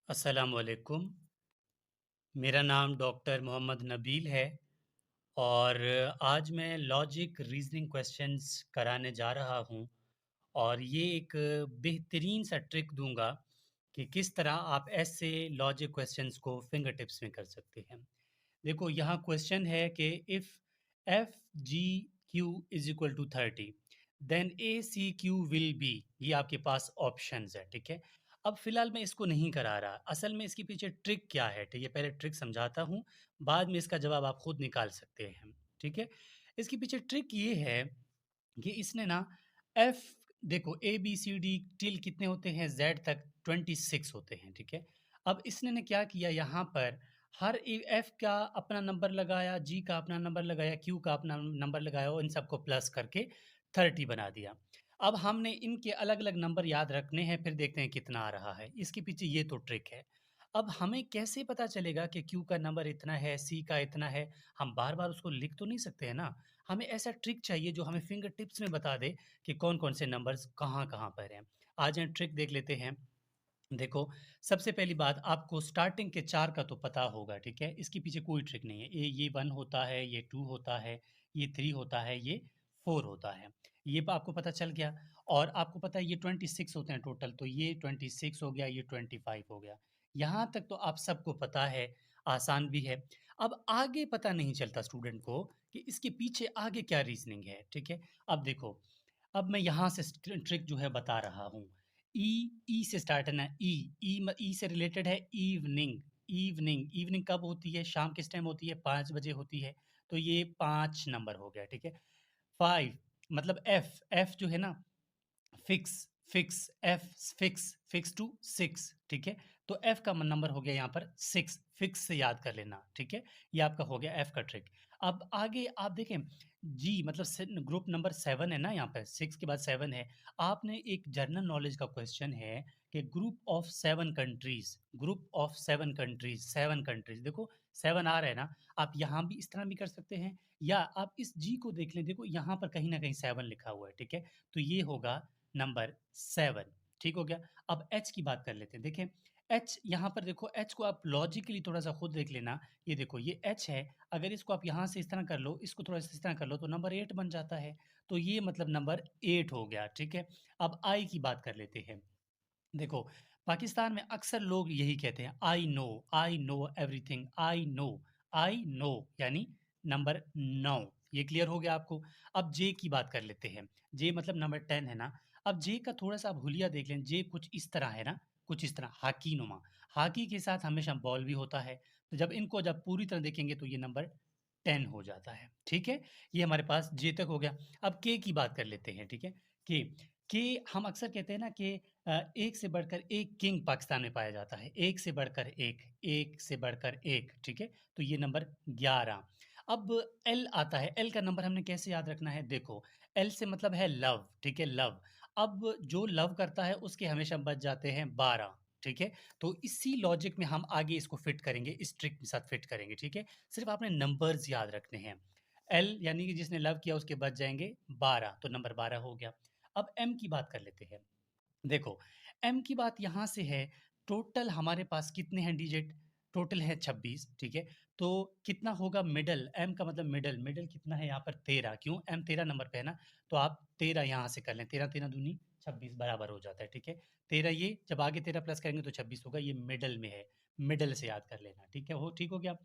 अस्सलाम वालेकुम। मेरा नाम डॉक्टर मोहम्मद नबील है और आज मैं लॉजिक रीज़निंग क्वेश्चंस कराने जा रहा हूँ और ये एक बेहतरीन सा ट्रिक दूँगा कि किस तरह आप ऐसे लॉजिक क्वेश्चंस को फिंगर टिप्स में कर सकते हैं। देखो यहाँ क्वेश्चन है कि if F G Q is equal to 30 then A C Q will be. ये आपके पास ऑप्शंस है, ठीक है। अब फिलहाल मैं इसको नहीं करा रहा, असल में इसके पीछे ट्रिक क्या है, ठीक है। पहले ट्रिक समझाता हूँ, बाद में इसका जवाब आप खुद निकाल सकते हैं, ठीक है। इसके पीछे ट्रिक ये है कि इसने ना एफ, देखो A B C D till कितने होते हैं, जेड तक 26 होते हैं, ठीक है। अब इसने ने क्या किया यहाँ पर, हर एफ का अपना नंबर लगाया, जी का अपना नंबर लगाया, क्यू का अपना नंबर लगाया और इन सबको प्लस करके 30 बना दिया। अब हमने इनके अलग अलग नंबर याद रखने हैं, फिर देखते हैं कितना आ रहा है। इसके पीछे ये तो ट्रिक है। अब हमें कैसे पता चलेगा कि क्यू का नंबर इतना है, सी का इतना है? हम बार बार उसको लिख तो नहीं सकते हैं ना। हमें ऐसा ट्रिक चाहिए जो हमें फिंगर टिप्स में बता दे कि कौन कौन से नंबर्स कहाँ कहाँ पर हैं। आ जाए ट्रिक देख लेते हैं। देखो, सबसे पहली बात, आपको स्टार्टिंग के 4 का तो पता होगा, ठीक है? इसके पीछे कोई ट्रिक नहीं है। ये 1 होता है, ये 2 होता है, ये 3 होता है, ये 4 होता है। ये आपको पता चल गया। और आपको पता है ये 26 होते हैं टोटल, तो ये 26 हो गया, ये 25 हो गया। यहाँ तक तो आप सबको पता है, आसान भी है। अब आगे पता नहीं चलता स्टूडेंट को कि इसके पीछे आगे क्या रीज़निंग है, ठीक है? अब देखो, अब मैं यहाँ से ट्रिक जो है बता रहा हूँ। ई से स्टार्ट है ना, ई से रिलेटेड है इवनिंग। इवनिंग कब होती है? शाम किस टाइम होती है? 5 बजे होती है। तो ये 5 नंबर हो गया, ठीक है। 5 मतलब एफ जो है ना, फिक्स एफ फिक्स टू 6, ठीक है। तो एफ का नंबर हो गया यहाँ पर 6, फिक्स से याद कर लेना, ठीक है। ये आपका हो गया एफ का ट्रिक। अब आगे आप देखें, जी मतलब ग्रुप नंबर 7 है ना, यहाँ पर 6 के बाद 7 है। आपने एक जनरल नॉलेज का क्वेश्चन है कि ग्रुप ऑफ सेवन कंट्रीज, देखो 7 आ रहा है ना। आप यहाँ भी इस तरह भी कर सकते हैं, या आप इस जी को देख लें, देखो यहाँ पर कहीं ना कहीं 7 लिखा हुआ है, ठीक है। तो ये होगा नंबर 7, ठीक हो गया। अब एच की बात कर लेते हैं। देखें, एच यहाँ पर देखो, एच को आप लॉजिकली थोड़ा सा खुद देख लेना। ये देखो, ये एच है, अगर इसको आप यहाँ से इस तरह कर लो, इसको थोड़ा सा इस तरह कर लो, तो नंबर 8 बन जाता है। तो ये मतलब नंबर 8 हो गया, ठीक है। अब आई की बात कर लेते हैं। देखो, पाकिस्तान में अक्सर लोग यही कहते हैं, I know everything, I know यानी नंबर 9। ये क्लियर हो गया आपको। अब जे की बात कर लेते हैं। जे मतलब नंबर 10 है ना। अब जे का थोड़ा सा आप हुलिया देख लें। जे कुछ इस तरह है ना, कुछ इस तरह हाकी नुमा। हाकी के साथ हमेशा बॉल भी होता है, तो जब पूरी तरह देखेंगे तो ये नंबर 10 हो जाता है, ठीक है। ये हमारे पास जे तक हो गया। अब के की बात कर लेते हैं, ठीक है। के के हम अक्सर कहते हैं ना कि एक से बढ़कर एक किंग पाकिस्तान में पाया जाता है। एक से बढ़कर एक से बढ़कर एक, ठीक है। तो ये नंबर 11। अब एल आता है। एल का नंबर हमने कैसे याद रखना है? देखो, एल से मतलब है लव, ठीक है, लव। अब जो लव करता है उसके हमेशा बच जाते हैं 12, ठीक है। तो इसी लॉजिक में हम आगे इसको फिट करेंगे, इस ट्रिक के साथ फिट करेंगे, ठीक है। सिर्फ आपने नंबर्स याद रखने हैं। एल यानी कि जिसने लव किया उसके बच जाएंगे 12, तो नंबर 12 हो गया। अब एम की बात कर लेते हैं। देखो, एम की बात यहाँ से है, टोटल हमारे पास कितने हैं डिजिट? टोटल है 26, ठीक है। तो कितना होगा मिडल? एम का मतलब मिडल। मिडल कितना है यहाँ पर? 13। क्यों? एम 13 नंबर पे है ना, तो आप 13 यहाँ से कर लें। 13 13 दूनी 26 बराबर हो जाता है, ठीक है। 13, ये जब आगे 13 प्लस करेंगे तो 26 होगा। ये मिडल में है, मिडल से याद कर लेना, ठीक है। ठीक हो गया।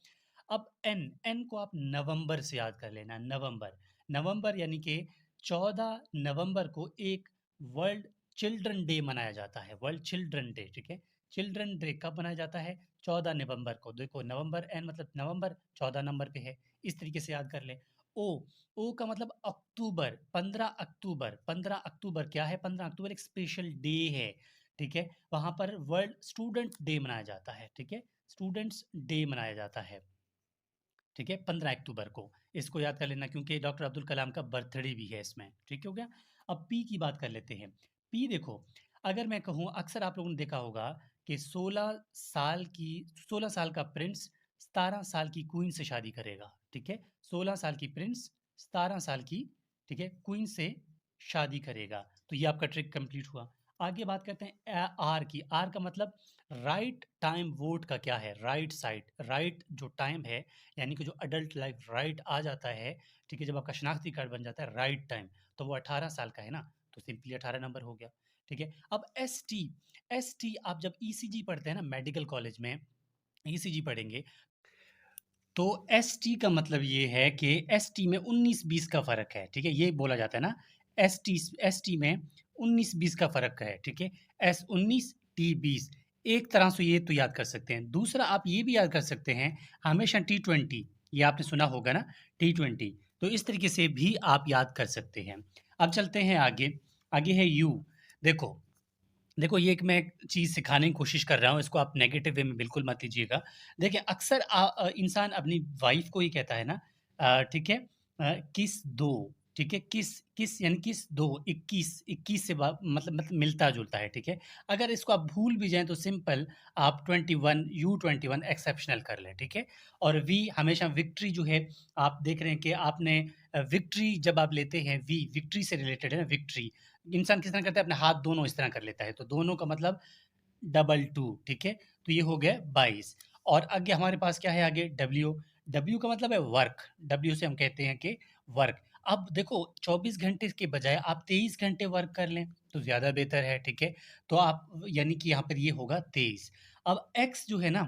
अब एन को आप नवंबर से याद कर लेना। नवंबर, नवंबर यानी कि 14 नवंबर को एक वर्ल्ड चिल्ड्रन डे मनाया जाता है। वर्ल्ड चिल्ड्रन डे, ठीक है। चिल्ड्रन डे कब मनाया जाता है? 14 नवंबर को। देखो, नवंबर एन मतलब नवंबर 14 नंबर पे है, इस तरीके से याद कर ले। ओ, ओ का मतलब अक्टूबर, 15 अक्टूबर। 15 अक्टूबर क्या है? 15 अक्टूबर एक स्पेशल डे है, ठीक है। वहां पर वर्ल्ड स्टूडेंट डे मनाया जाता है, ठीक है। स्टूडेंट्स डे मनाया जाता है, ठीक है, 15 अक्टूबर को। इसको याद कर लेना क्योंकि डॉक्टर अब्दुल कलाम का बर्थडे भी है इसमें, ठीक हो गया। अब पी की बात कर लेते हैं। पी देखो, अगर मैं कहूँ, अक्सर आप लोगों ने देखा होगा कि 16 साल का प्रिंस 17 साल की क्वीन से शादी करेगा, ठीक है। 16 साल की प्रिंस 17 साल की, ठीक है, क्वीन से शादी करेगा। तो ये आपका ट्रिक कंप्लीट हुआ। आगे बात करते हैं आर की। आर का मतलब राइट टाइम वोट का क्या है? राइट साइड, राइट जो टाइम है, यानी कि जो अडल्ट लाइफ राइट आ जाता है, ठीक है, जब आपका शनाख्ती कार्ड बन जाता है राइट टाइम, तो वो 18 साल का है ना, तो सिंपली 18 नंबर हो गया। ठीक है, अब एस टी। एस टी आप जब ईसीजी पढ़ते हैं ना मेडिकल कॉलेज में, ईसीजी पढ़ेंगे, तो एसटी का मतलब ये है कि एसटी में 19-20 का फ़र्क है, ठीक है? ये बोला जाता है ना, एसटी में 19-20 का फ़र्क है, ठीक है? एस 19 टी 20, एक तरह से ये तो याद कर सकते हैं। दूसरा आप ये भी याद कर सकते हैं, हमेशा टी20, ये आपने सुना होगा ना, टी20, तो इस तरीके से भी आप याद कर सकते हैं। अब चलते हैं आगे, आगे है यू। देखो, देखो ये एक मैं एक चीज़ सिखाने की कोशिश कर रहा हूँ, इसको आप नेगेटिव वे में बिल्कुल मत लीजिएगा। देखिए अक्सर इंसान अपनी वाइफ़ को ही कहता है ना, ठीक है, किस दो, ठीक है? किस किस यानी किस दो, 21 21 से मतलब मिलता-जुलता है, ठीक है? अगर इसको आप भूल भी जाएँ तो सिंपल आप 21 यू 21 एक्सेप्शनल कर लें, ठीक है? और वी हमेशा विक्ट्री जो है, आप देख रहे हैं कि आपने विक्ट्री जब आप लेते हैं, वी विक्ट्री से रिलेटेड है ना, विक्ट्री। इंसान किस तरह करता है, अपने हाथ दोनों इस तरह कर लेता है, तो दोनों का मतलब डबल 2, ठीक है? तो ये हो गया 22। और आगे हमारे पास क्या है, आगे डब्ल्यू। डब्ल्यू का मतलब है वर्क, डब्ल्यू से हम कहते हैं कि वर्क। अब देखो 24 घंटे के बजाय आप 23 घंटे वर्क कर लें, तो ज़्यादा बेहतर है, ठीक है? तो आप यानी कि यहाँ पर ये होगा 23। अब एक्स जो है ना,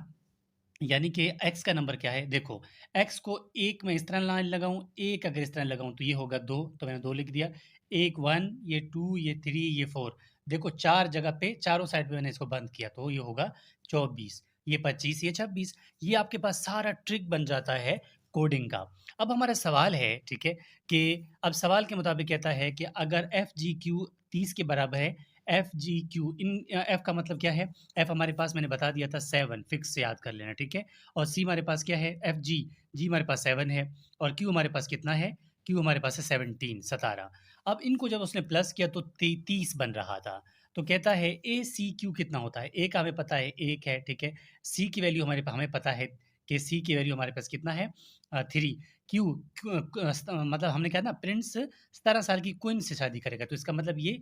यानी कि एक्स का नंबर क्या है? देखो, एक्स को 1 मैं इस तरह लाइन लगाऊँ, 1 अगर इस तरह लगाऊँ तो ये होगा 2, तो मैंने 2 लिख दिया। 1 1, ये 2, ये 3, ये 4। देखो 4 जगह पे चारों साइड पे मैंने इसको बंद किया, तो ये होगा 24, ये 25, ये 26। ये आपके पास सारा ट्रिक बन जाता है कोडिंग का। अब हमारा सवाल है, ठीक है, कि अब सवाल के मुताबिक कहता है कि अगर एफ, जी, क्यू 30 के बराबर है, एफ, जी, क्यू एफ का मतलब क्या है? एफ हमारे पास मैंने बता दिया था 7, फिक्स से याद कर लेना, ठीक है? और सी हमारे पास क्या है? एफ जी, जी हमारे पास 7 है, और क्यू हमारे पास कितना है? क्यू हमारे पास है 17, 17। अब इनको जब उसने प्लस किया तो 30 बन रहा था। तो कहता है ए सी क्यू कितना होता है? ए का हमें पता है 1 है, ठीक है? सी की वैल्यू हमें पता है कि सी की वैल्यू हमारे पास कितना है? 3। क्यू मतलब हमने कहा ना, प्रिंस 17 साल की क्वीन से शादी करेगा, तो इसका मतलब ये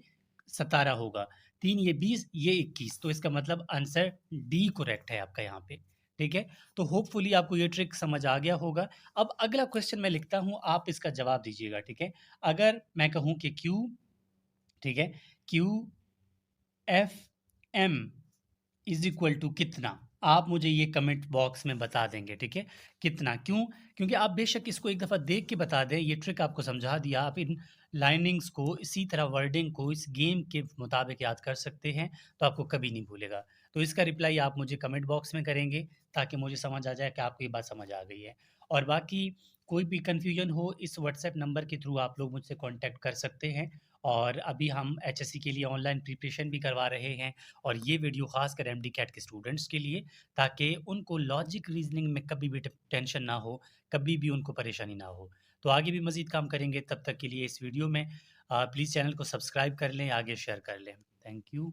17 होगा। 3 ये 20, ये 21, तो इसका मतलब आंसर डी करेक्ट है आपका यहाँ पे, ठीक है? तो होपफुली आपको ये ट्रिक समझ आ गया होगा। अब अगला क्वेश्चन मैं लिखता हूँ, आप इसका जवाब दीजिएगा, ठीक है? अगर मैं कहूँ कि क्यू, ठीक है? Q F M is equal to कितना? आप मुझे ये कमेंट बॉक्स में बता देंगे, ठीक है? कितना? क्यों? क्योंकि आप बेशक इसको एक दफ़ा देख के बता दें, ये ट्रिक आपको समझा दिया, आप इन लाइनिंग्स को, इसी तरह वर्डिंग को इस गेम के मुताबिक याद कर सकते हैं, तो आपको कभी नहीं भूलेगा। तो इसका रिप्लाई आप मुझे कमेंट बॉक्स में करेंगे, ताकि मुझे समझ आ जाए कि आपको ये बात समझ आ गई है। और बाकी कोई भी कन्फ्यूजन हो, इस व्हाट्सएप नंबर के थ्रू आप लोग मुझसे कॉन्टैक्ट कर सकते हैं। और अभी हम एचएससी के लिए ऑनलाइन प्रिपरेशन भी करवा रहे हैं, और ये वीडियो खासकर एमडी कैट के स्टूडेंट्स के लिए, ताकि उनको लॉजिक रीजनिंग में कभी भी टेंशन ना हो, कभी भी उनको परेशानी ना हो। तो आगे भी मज़ीद काम करेंगे, तब तक के लिए इस वीडियो में प्लीज़ चैनल को सब्सक्राइब कर लें, आगे शेयर कर लें। Thank you.